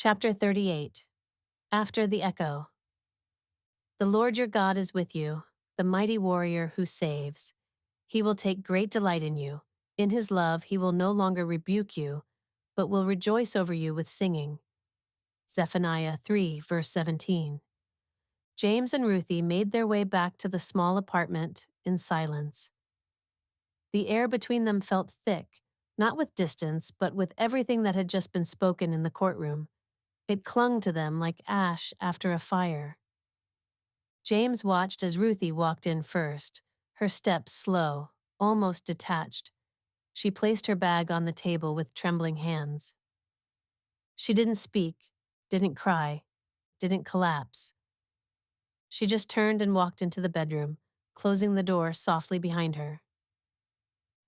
Chapter 38. After the Echo. The Lord your God is with you, the mighty warrior who saves. He will take great delight in you. In his love he will no longer rebuke you, but will rejoice over you with singing. Zephaniah 3, verse 17. James and Ruthie made their way back to the small apartment in silence. The air between them felt thick, not with distance, but with everything that had just been spoken in the courtroom. It clung to them like ash after a fire. James watched as Ruthie walked in first, her steps slow, almost detached. She placed her bag on the table with trembling hands. She didn't speak, didn't cry, didn't collapse. She just turned and walked into the bedroom, closing the door softly behind her.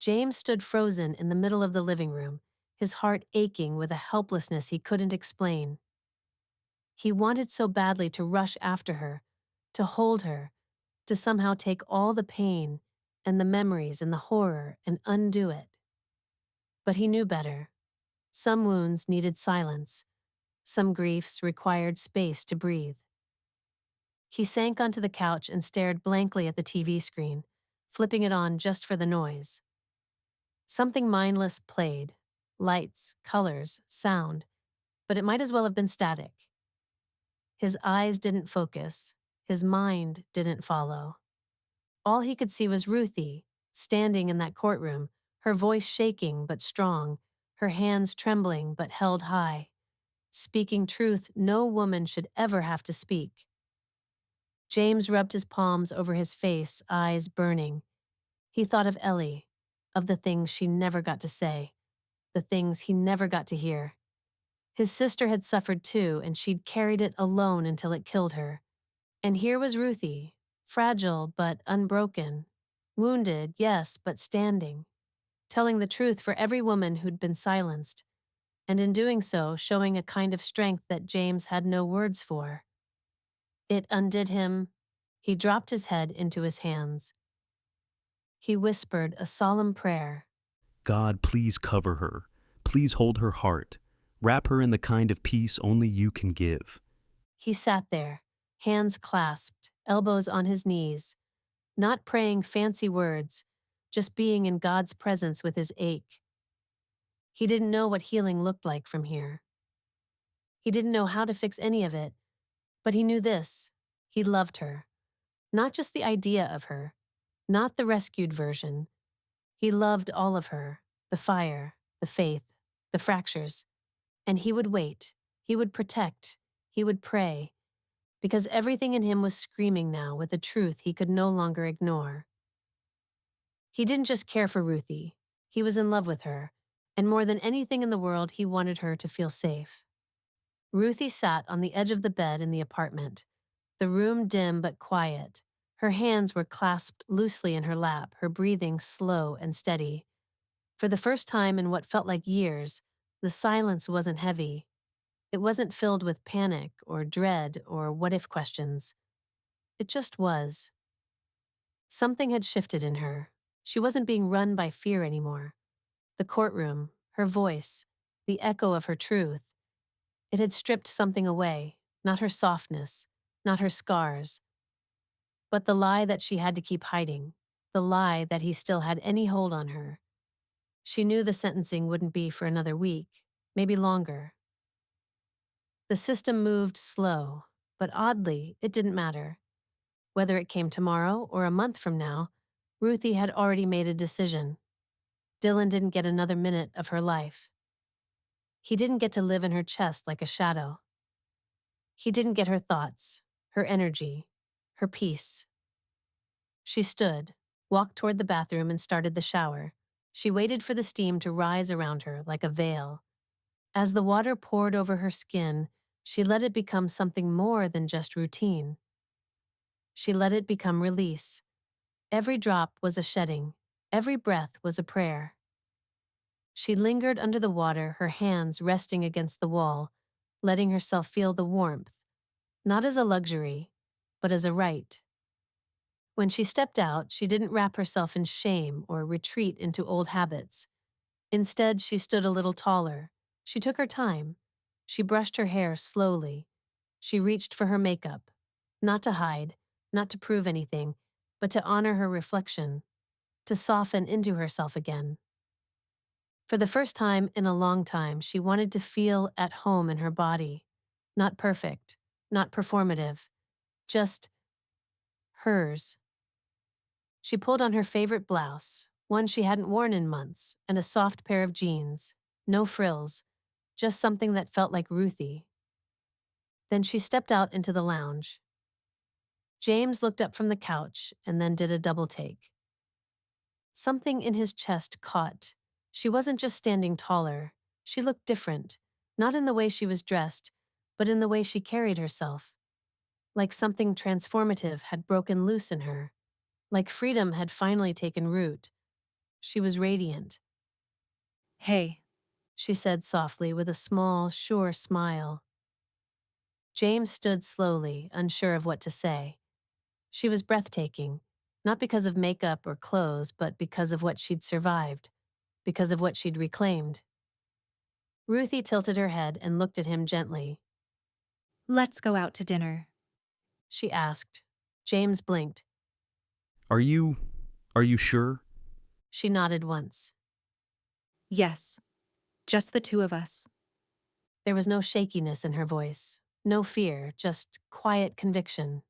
James stood frozen in the middle of the living room, his heart aching with a helplessness he couldn't explain. He wanted so badly to rush after her, to hold her, to somehow take all the pain and the memories and the horror and undo it. But he knew better. Some wounds needed silence. Some griefs required space to breathe. He sank onto the couch and stared blankly at the TV screen, flipping it on just for the noise. Something mindless played. Lights, colors, sound. But it might as well have been static. His eyes didn't focus. His mind didn't follow. All he could see was Ruthie, standing in that courtroom, her voice shaking but strong, her hands trembling but held high, speaking truth no woman should ever have to speak. James rubbed his palms over his face, eyes burning. He thought of Ellie, of the things she never got to say, the things he never got to hear. His sister had suffered too, and she'd carried it alone until it killed her. And here was Ruthie, fragile but unbroken, wounded, yes, but standing, telling the truth for every woman who'd been silenced, and in doing so showing a kind of strength that James had no words for. It undid him. He dropped his head into his hands. He whispered a solemn prayer. God, please cover her. Please hold her heart. Wrap her in the kind of peace only you can give. He sat there, hands clasped, elbows on his knees, not praying fancy words, just being in God's presence with his ache. He didn't know what healing looked like from here. He didn't know how to fix any of it, but he knew this. He loved her. Not just the idea of her, not the rescued version. He loved all of her, the fire, the faith, the fractures. And he would wait, he would protect, he would pray, because everything in him was screaming now with a truth he could no longer ignore. He didn't just care for Ruthie, he was in love with her, and more than anything in the world he wanted her to feel safe. Ruthie sat on the edge of the bed in the apartment, the room dim but quiet. Her hands were clasped loosely in her lap, her breathing slow and steady. For the first time in what felt like years, the silence wasn't heavy. It wasn't filled with panic or dread or what-if questions. It just was. Something had shifted in her. She wasn't being run by fear anymore. The courtroom, her voice, the echo of her truth. It had stripped something away, not her softness, not her scars, but the lie that she had to keep hiding, the lie that he still had any hold on her. She knew the sentencing wouldn't be for another week, maybe longer. The system moved slow, but oddly, it didn't matter. Whether it came tomorrow or a month from now, Ruthie had already made a decision. Dylan didn't get another minute of her life. He didn't get to live in her chest like a shadow. He didn't get her thoughts, her energy, her peace. She stood, walked toward the bathroom and started the shower. She waited for the steam to rise around her like a veil. As the water poured over her skin, she let it become something more than just routine. She let it become release. Every drop was a shedding. Every breath was a prayer. She lingered under the water, her hands resting against the wall, letting herself feel the warmth, not as a luxury, but as a right. When she stepped out, she didn't wrap herself in shame or retreat into old habits. Instead, she stood a little taller. She took her time. She brushed her hair slowly. She reached for her makeup, not to hide, not to prove anything, but to honor her reflection, to soften into herself again. For the first time in a long time, she wanted to feel at home in her body. Not perfect, not performative, just hers. She pulled on her favorite blouse, one she hadn't worn in months, and a soft pair of jeans. No frills, just something that felt like Ruthie. Then she stepped out into the lounge. James looked up from the couch and then did a double take. Something in his chest caught. She wasn't just standing taller. She looked different, not in the way she was dressed, but in the way she carried herself. Like something transformative had broken loose in her. Like freedom had finally taken root. She was radiant. Hey, She said softly with a small, sure smile. James stood slowly, unsure of what to say. She was breathtaking, not because of makeup or clothes, but because of what she'd survived, because of what she'd reclaimed. Ruthie tilted her head and looked at him gently. let's go out to dinner. She asked. James blinked. Are you sure? She nodded once. Yes, just the two of us. There was no shakiness in her voice, no fear, just quiet conviction.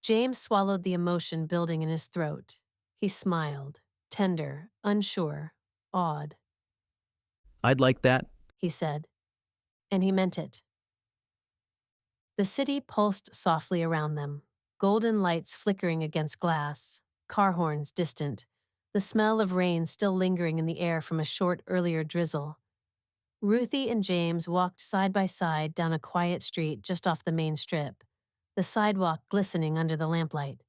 James swallowed the emotion building in his throat. He smiled, tender, unsure, awed. I'd like that. He said, and he meant it. The city pulsed softly around them, golden lights flickering against glass, car horns distant, the smell of rain still lingering in the air from a short earlier drizzle. Ruthie and James walked side by side down a quiet street just off the main strip, the sidewalk glistening under the lamplight.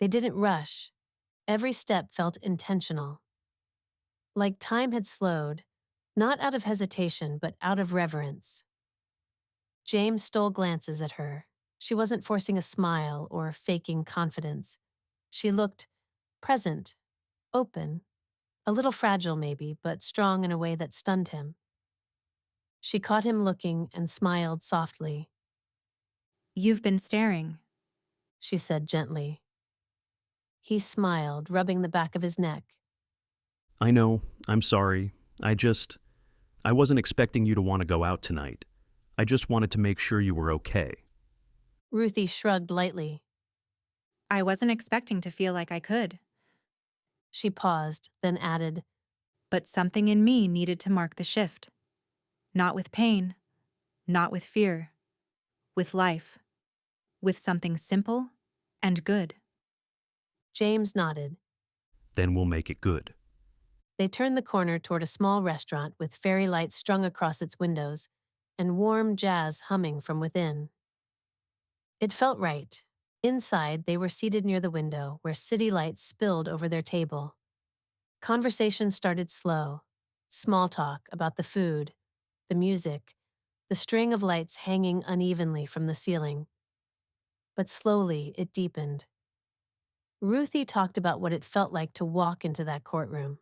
They didn't rush. Every step felt intentional. Like time had slowed, not out of hesitation, but out of reverence. James stole glances at her. She wasn't forcing a smile or faking confidence. She looked present, open, a little fragile maybe, but strong in a way that stunned him. She caught him looking and smiled softly. You've been staring. She said gently. He smiled, rubbing the back of his neck. I know. I'm sorry. I wasn't expecting you to want to go out tonight. I just wanted to make sure you were okay. Ruthie shrugged lightly. I wasn't expecting to feel like I could, She paused, then added, but something in me needed to mark the shift. Not with pain, not with fear, with life, with something simple and good. James nodded. Then we'll make it good. They turned the corner toward a small restaurant with fairy lights strung across its windows and warm jazz humming from within. It felt right. Inside, they were seated near the window where city lights spilled over their table. Conversation started slow. Small talk about the food, the music, the string of lights hanging unevenly from the ceiling. But slowly, it deepened. Ruthie talked about what it felt like to walk into that courtroom.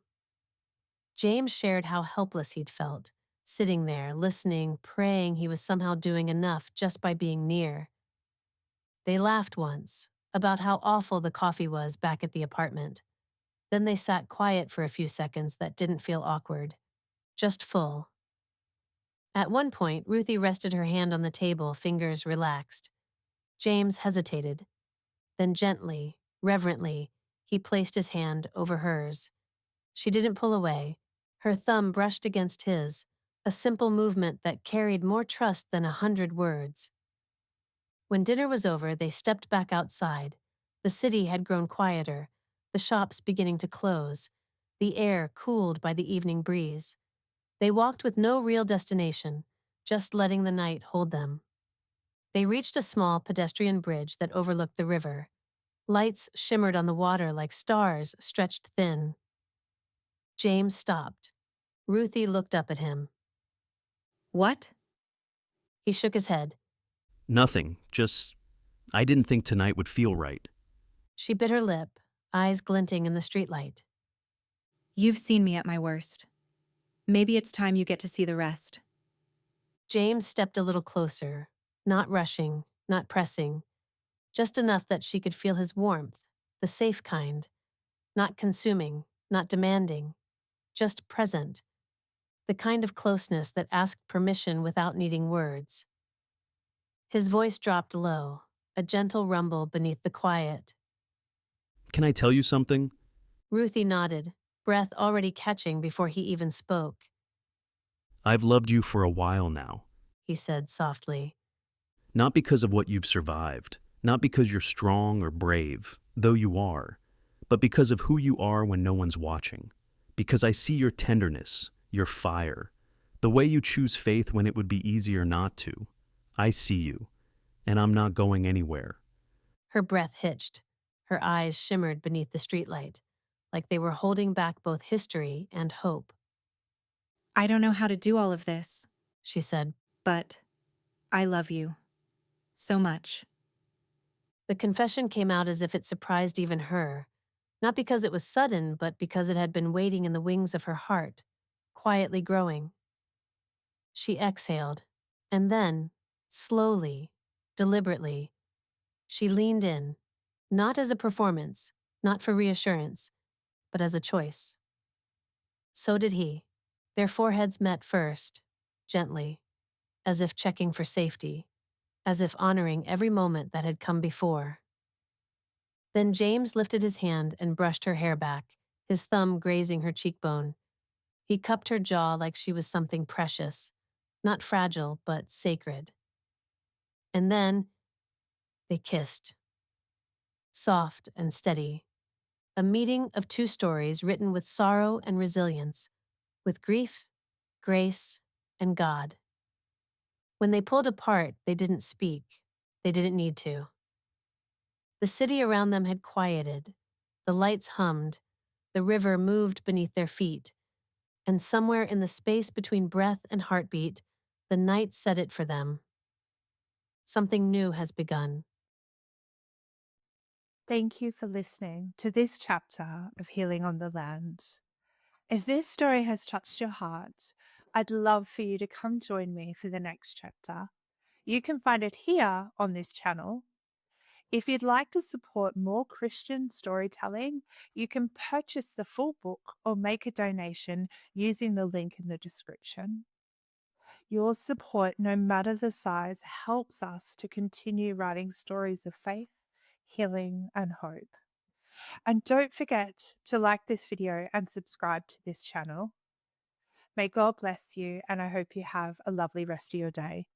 James shared how helpless he'd felt, sitting there, listening, praying he was somehow doing enough just by being near. They laughed once, about how awful the coffee was back at the apartment. Then they sat quiet for a few seconds that didn't feel awkward, just full. At one point, Ruthie rested her hand on the table, fingers relaxed. James hesitated. Then gently, reverently, he placed his hand over hers. She didn't pull away. Her thumb brushed against his, a simple movement that carried more trust than 100 words. When dinner was over, they stepped back outside. The city had grown quieter, the shops beginning to close, the air cooled by the evening breeze. They walked with no real destination, just letting the night hold them. They reached a small pedestrian bridge that overlooked the river. Lights shimmered on the water like stars stretched thin. James stopped. Ruthie looked up at him. What? He shook his head. Nothing. I didn't think tonight would feel right. She bit her lip, eyes glinting in the streetlight. You've seen me at my worst. Maybe it's time you get to see the rest. James stepped a little closer, not rushing, not pressing, just enough that she could feel his warmth, the safe kind, not consuming, not demanding, just present, the kind of closeness that asked permission without needing words. His voice dropped low, a gentle rumble beneath the quiet. Can I tell you something? Ruthie nodded, breath already catching before he even spoke. I've loved you for a while now. He said softly. Not because of what you've survived, not because you're strong or brave, though you are, but because of who you are when no one's watching. Because I see your tenderness, your fire, the way you choose faith when it would be easier not to. I see you, and I'm not going anywhere. Her breath hitched. Her eyes shimmered beneath the streetlight, like they were holding back both history and hope. I don't know how to do all of this, She said. but I love you so much. The confession came out as if it surprised even her, not because it was sudden, but because it had been waiting in the wings of her heart, quietly growing. She exhaled, and then, slowly, deliberately, she leaned in, not as a performance, not for reassurance, but as a choice. So did he. Their foreheads met first, gently, as if checking for safety, as if honoring every moment that had come before. Then James lifted his hand and brushed her hair back, his thumb grazing her cheekbone. He cupped her jaw like she was something precious, not fragile, but sacred. And then they kissed, soft and steady, a meeting of two stories written with sorrow and resilience, with grief, grace, and God. When they pulled apart, they didn't speak. They didn't need to. The city around them had quieted. The lights hummed. The river moved beneath their feet. And somewhere in the space between breath and heartbeat, the night said it for them. Something new has begun. Thank you for listening to this chapter of Healing on the Land. If this story has touched your heart, I'd love for you to come join me for the next chapter. You can find it here on this channel. If you'd like to support more Christian storytelling, you can purchase the full book or make a donation using the link in the description. Your support, no matter the size, helps us to continue writing stories of faith, healing, and hope. And don't forget to like this video and subscribe to this channel. May God bless you, and I hope you have a lovely rest of your day.